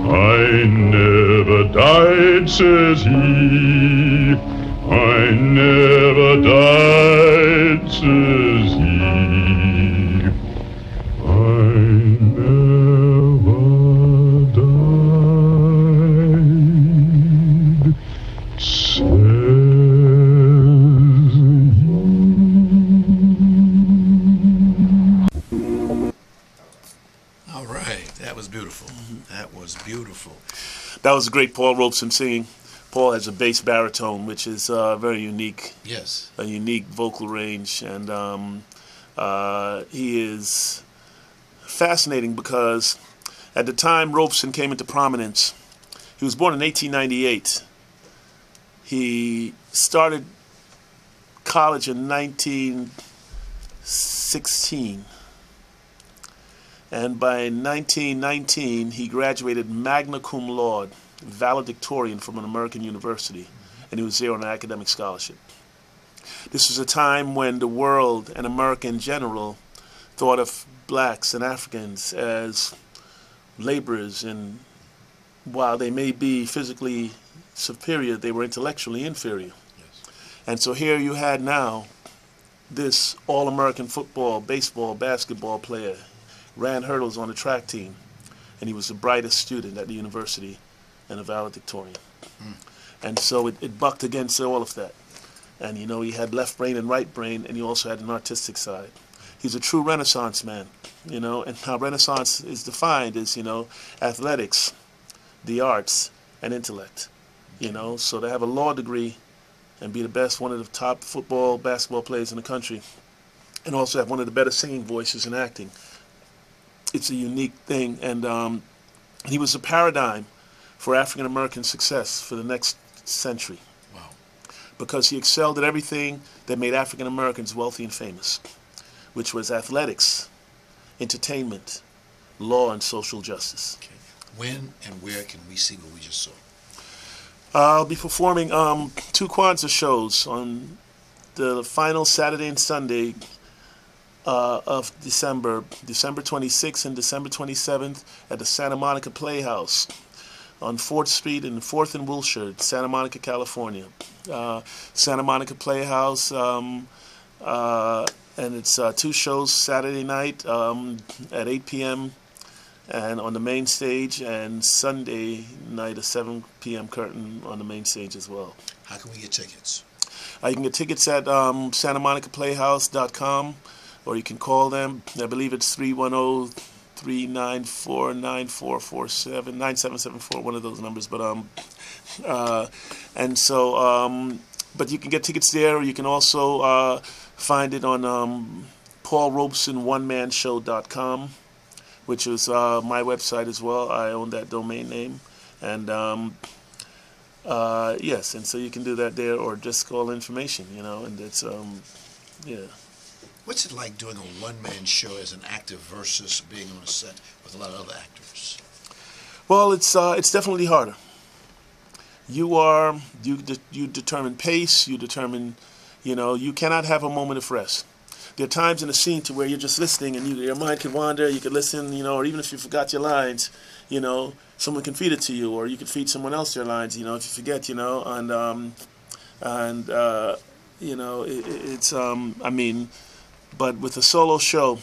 I never died, says he. I never died, says he. I never died, says he. All right, that was beautiful. That was beautiful. That was great Paul Robeson singing. Paul has a bass baritone, which is very unique. Yes. A unique vocal range, and he is fascinating because at the time Robeson came into prominence, he was born in 1898. He started college in 1916, and by 1919 he graduated magna cum laude, valedictorian from an American university, and he was there on an academic scholarship. This was a time when the world and America in general thought of blacks and Africans as laborers, and while they may be physically superior, they were intellectually inferior. Yes. And so here you had now this all-American football, baseball, basketball player, ran hurdles on the track team, and he was the brightest student at the university and a valedictorian. And so it bucked against all of that. And you know, he had left brain and right brain, and he also had an artistic side. He's a true Renaissance man, you know, and how Renaissance is defined is, you know, athletics, the arts, and intellect, you know. So to have a law degree and be the best, one of the top football, basketball players in the country, and also have one of the better singing voices in acting, it's a unique thing. And he was a paradigm for African American success for the next century. Wow. Because he excelled at everything that made African Americans wealthy and famous, which was athletics, entertainment, law, and social justice. Okay. When and where can we see what we just saw? I'll be performing 2 Kwanzaa shows on the final Saturday and Sunday of December 26th and December 27th at the Santa Monica Playhouse on 4th Street and 4th and Wilshire, Santa Monica, California. Santa Monica Playhouse, and it's 2 shows Saturday night at 8 p.m. and on the main stage, and Sunday night at 7 p.m. curtain on the main stage as well. How can we get tickets? You can get tickets at SantaMonicaPlayhouse.com, or you can call them. I believe it's 310-394-9447, 9774, one of those numbers. But but you can get tickets there, or you can also find it on PaulRobesonOneManShow.com, which is my website as well. I own that domain name. And yes, and so you can do that there, or just call information, you know, and it's, yeah. What's it like doing a one-man show as an actor versus being on a set with a lot of other actors? Well, it's definitely harder. You determine pace, you determine, you know, you cannot have a moment of rest. There are times in a scene to where you're just listening and your mind can wander, you could listen, you know, or even if you forgot your lines, you know, someone can feed it to you, or you can feed someone else your lines, you know, if you forget, you know, and you know, it's, I mean, but with a solo show,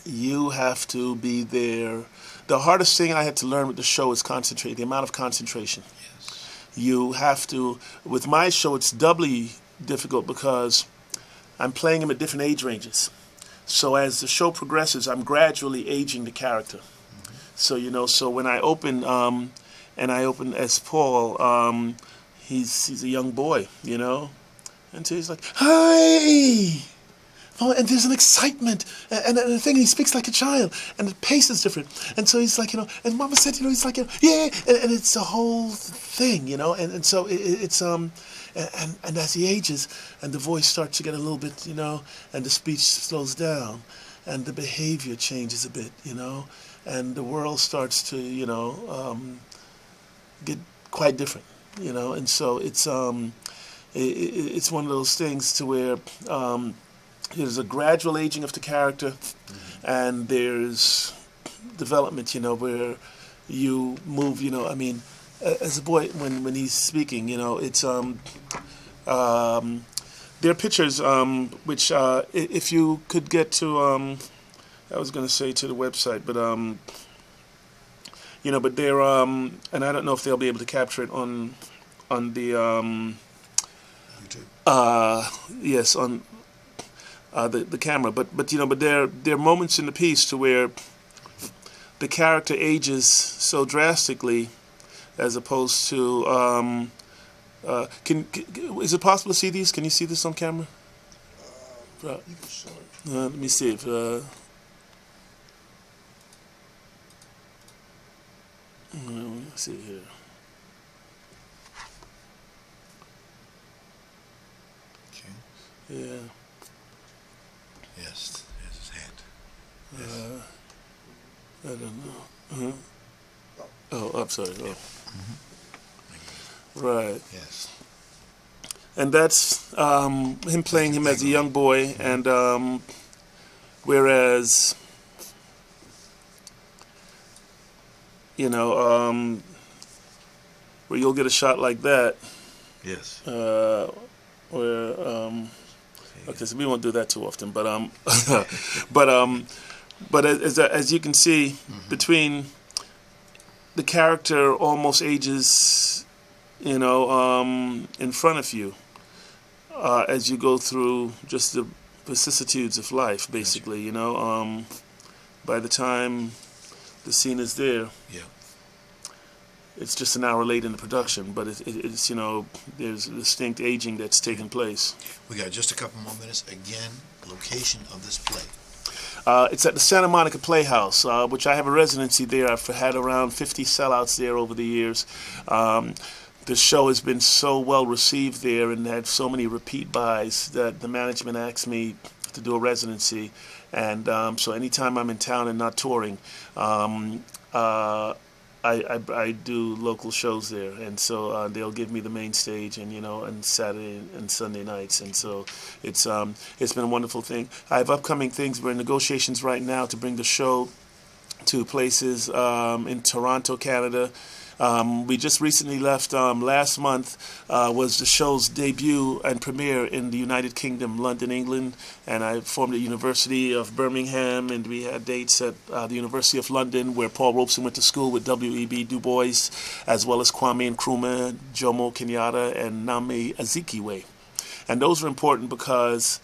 you have to be there. The hardest thing I had to learn with the show is concentrate, the amount of concentration. Yes. You have to, with my show, it's doubly difficult because I'm playing them at different age ranges. So as the show progresses, I'm gradually aging the character. Mm-hmm. So, you know, so when I open and I open as Paul. He's a young boy, you know, and so he's like, "Hi." Oh, and there's an excitement, and the thing, he speaks like a child, and the pace is different, and so he's like, you know, and Mama said, you know, he's like, you know, yeah, and it's a whole thing, you know, and so it's and as he ages, and the voice starts to get a little bit, you know, and the speech slows down, and the behavior changes a bit, you know, and the world starts to, you know, get quite different, you know, and so it's one of those things to where. There's a gradual aging of the character, and there's development, you know, where you move, you know, I mean, as a boy, when he's speaking, you know, it's, there are pictures, which, if you could get to, I was going to say to the website, but, you know, but they're, and I don't know if they'll be able to capture it on the, YouTube. Yes, on, the camera, but you know, but there are moments in the piece to where the character ages so drastically, as opposed to is it possible to see these? Can you see this on camera? You can show it. Let me see if. Let me see here. Okay. Yeah. Yes, there's his hand. Yes. I don't know. Oh, I'm sorry. Oh. Right. Yes. And that's him playing him as a young boy, and whereas, you know, where you'll get a shot like that. Yes. Where okay, so we won't do that too often, but but as you can see, between the character almost ages, you know, in front of you, as you go through just the vicissitudes of life, basically, you know. By the time the scene is there, yeah, it's just an hour late in the production, but it's, you know, there's a distinct aging that's taking place. We got just a couple more minutes. Again, location of this play. It's at the Santa Monica Playhouse, which I have a residency there. I've had around 50 sellouts there over the years. The show has been so well received there and had so many repeat buys that the management asked me to do a residency. And so anytime I'm in town and not touring, I do local shows there, and so they'll give me the main stage, and you know, and Saturday and Sunday nights, and so it's been a wonderful thing. I have upcoming things. We're in negotiations right now to bring the show to places in Toronto, Canada. We just recently left, last month was the show's debut and premiere in the United Kingdom, London, England, and I formed the University of Birmingham, and we had dates at the University of London, where Paul Robeson went to school with W.E.B. Du Bois, as well as Kwame Nkrumah, Jomo Kenyatta, and Nnamdi Azikiwe. And those were important because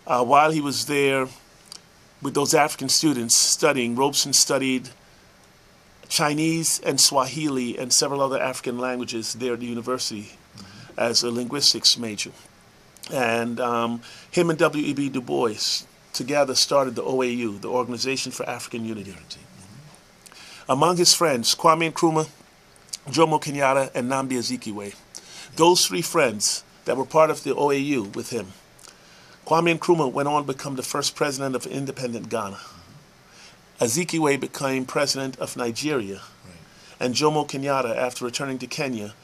while he was there with those African students studying, Robeson studied Chinese and Swahili and several other African languages there at the university as a linguistics major. And him and W.E.B. Du Bois together started the OAU, the Organization for African Unity. Among his friends, Kwame Nkrumah, Jomo Kenyatta, and Nnamdi Azikiwe. Those three friends that were part of the OAU with him. Kwame Nkrumah went on to become the first president of independent Ghana. Azikiwe became president of Nigeria, and Jomo Kenyatta, after returning to Kenya,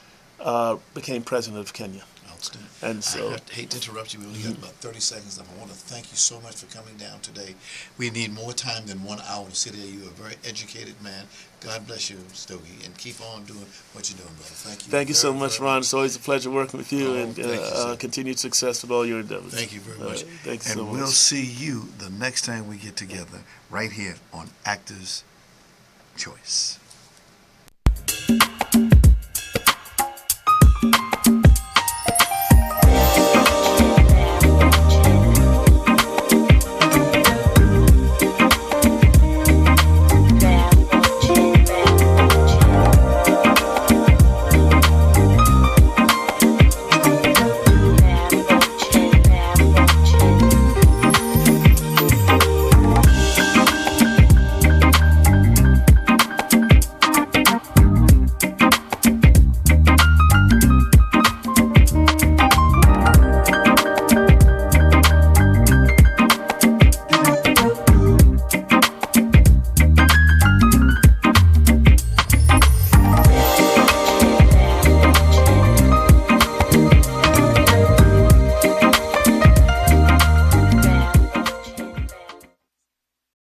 became president of Kenya. Outstanding. And so, I hate to interrupt you. We only got about 30 seconds left. I want to thank you so much for coming down today. We need more time than 1 hour to sit here. You're a very educated man. God bless you, Stogie, and keep on doing what you're doing, brother. Thank you. Thank you so much, Ron. It's always a pleasure working with you, and you, continued success with all your endeavors. Thank you very much. Thank you so much. And we'll see you the next time we get together right here on Actors Choice.